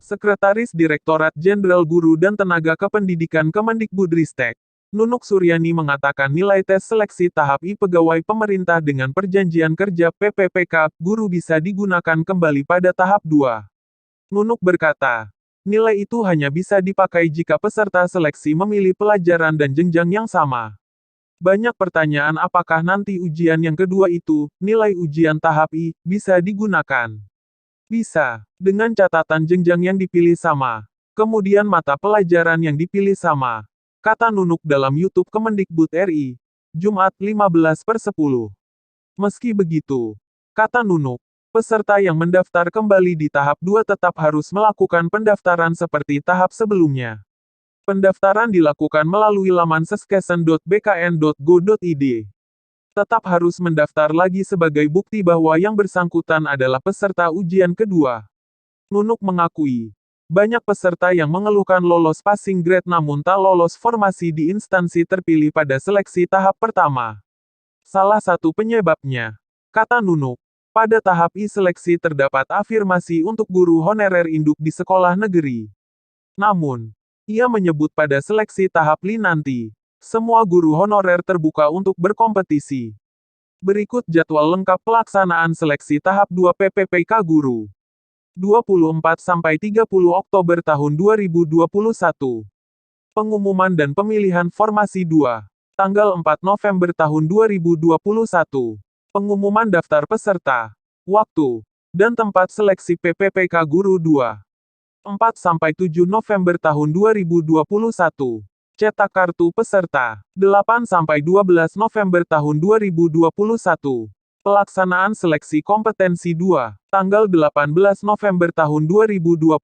Sekretaris Direktorat Jenderal Guru dan Tenaga Kependidikan Kemendikbudristek, Nunuk Suryani mengatakan nilai tes seleksi tahap I pegawai pemerintah dengan perjanjian kerja PPPK guru bisa digunakan kembali pada tahap 2. Nunuk berkata, nilai itu hanya bisa dipakai jika peserta seleksi memilih pelajaran dan jenjang yang sama. Banyak pertanyaan apakah nanti ujian yang kedua itu, nilai ujian tahap I, bisa digunakan. Bisa, dengan catatan jenjang yang dipilih sama. Kemudian mata pelajaran yang dipilih sama. Kata Nunuk dalam YouTube Kemendikbud RI, Jumat 15/10. Meski begitu, kata Nunuk, peserta yang mendaftar kembali di tahap 2 tetap harus melakukan pendaftaran seperti tahap sebelumnya. Pendaftaran dilakukan melalui laman seskesen.bkn.go.id. Tetap harus mendaftar lagi sebagai bukti bahwa yang bersangkutan adalah peserta ujian kedua. Nunuk mengakui, banyak peserta yang mengeluhkan lolos passing grade namun tak lolos formasi di instansi terpilih pada seleksi tahap pertama. Salah satu penyebabnya, kata Nunuk, pada tahap I seleksi terdapat afirmasi untuk guru honorer induk di sekolah negeri. Namun, ia menyebut pada seleksi tahap I nanti, semua guru honorer terbuka untuk berkompetisi. Berikut jadwal lengkap pelaksanaan seleksi tahap 2 PPPK Guru. 24–30 Oktober tahun 2021. Pengumuman dan pemilihan formasi 2. Tanggal 4 November tahun 2021. Pengumuman daftar peserta, waktu, dan tempat seleksi PPPK Guru 2. 4–7 November tahun 2021. Cetak kartu peserta, 8–12 November tahun 2021. Pelaksanaan seleksi kompetensi 2, tanggal 18 November tahun 2021.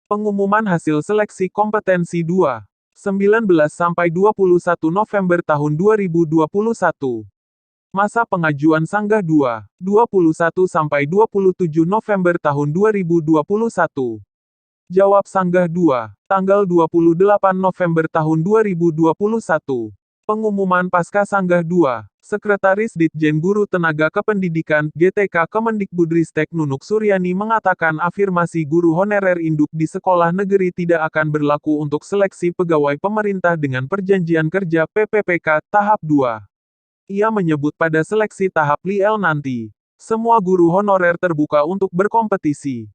Pengumuman hasil seleksi kompetensi 2, 19–21 November tahun 2021. Masa pengajuan sanggah 2, 21–27 November tahun 2021. Jawab sanggah 2, tanggal 28 November tahun 2021. Pengumuman pasca sanggah 2, Sekretaris Ditjen Guru Tenaga Kependidikan (GTK) Kemendikbudristek Nunuk Suryani mengatakan afirmasi guru honorer induk di sekolah negeri tidak akan berlaku untuk seleksi pegawai pemerintah dengan perjanjian kerja PPPK tahap 2. Ia menyebut pada seleksi tahap LIL nanti, semua guru honorer terbuka untuk berkompetisi.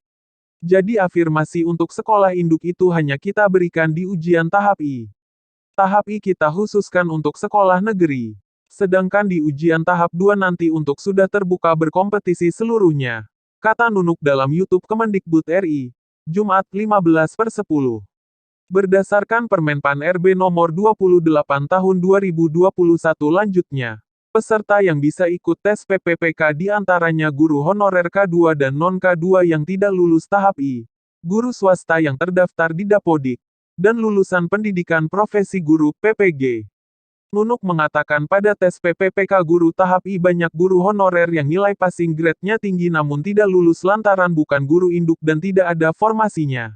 Jadi afirmasi untuk sekolah induk itu hanya kita berikan di ujian tahap I. Tahap I kita khususkan untuk sekolah negeri. Sedangkan di ujian tahap 2 nanti untuk sudah terbuka berkompetisi seluruhnya. Kata Nunuk dalam YouTube Kemendikbud RI, Jumat 15/10. Berdasarkan Permenpan RB nomor 28 tahun 2021 lanjutnya, peserta yang bisa ikut tes PPPK diantaranya guru honorer K2 dan non-K2 yang tidak lulus tahap I, guru swasta yang terdaftar di Dapodik, dan lulusan pendidikan profesi guru PPG. Nunuk mengatakan pada tes PPPK guru tahap I banyak guru honorer yang nilai passing grade-nya tinggi namun tidak lulus lantaran bukan guru induk dan tidak ada formasinya.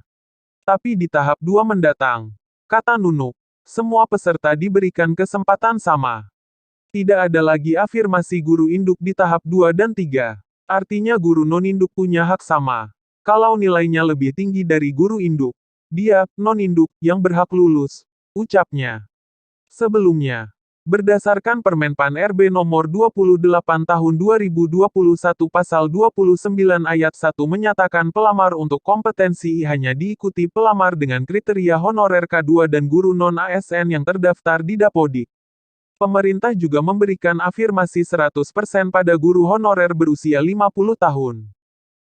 Tapi di tahap 2 mendatang, kata Nunuk, semua peserta diberikan kesempatan sama. Tidak ada lagi afirmasi guru induk di tahap 2 dan 3. Artinya guru non-induk punya hak sama. Kalau nilainya lebih tinggi dari guru induk, dia, non-induk, yang berhak lulus, ucapnya. Sebelumnya, berdasarkan Permenpan RB nomor 28 tahun 2021 pasal 29 ayat 1 menyatakan pelamar untuk kompetensi I hanya diikuti pelamar dengan kriteria honorer K2 dan guru non-ASN yang terdaftar di Dapodik. Pemerintah juga memberikan afirmasi 100% pada guru honorer berusia 50 tahun.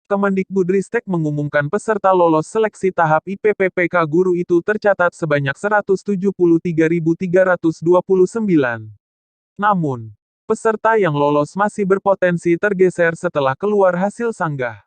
Kemendikbudristek mengumumkan peserta lolos seleksi tahap IPPPK guru itu tercatat sebanyak 173.329. Namun, peserta yang lolos masih berpotensi tergeser setelah keluar hasil sanggah.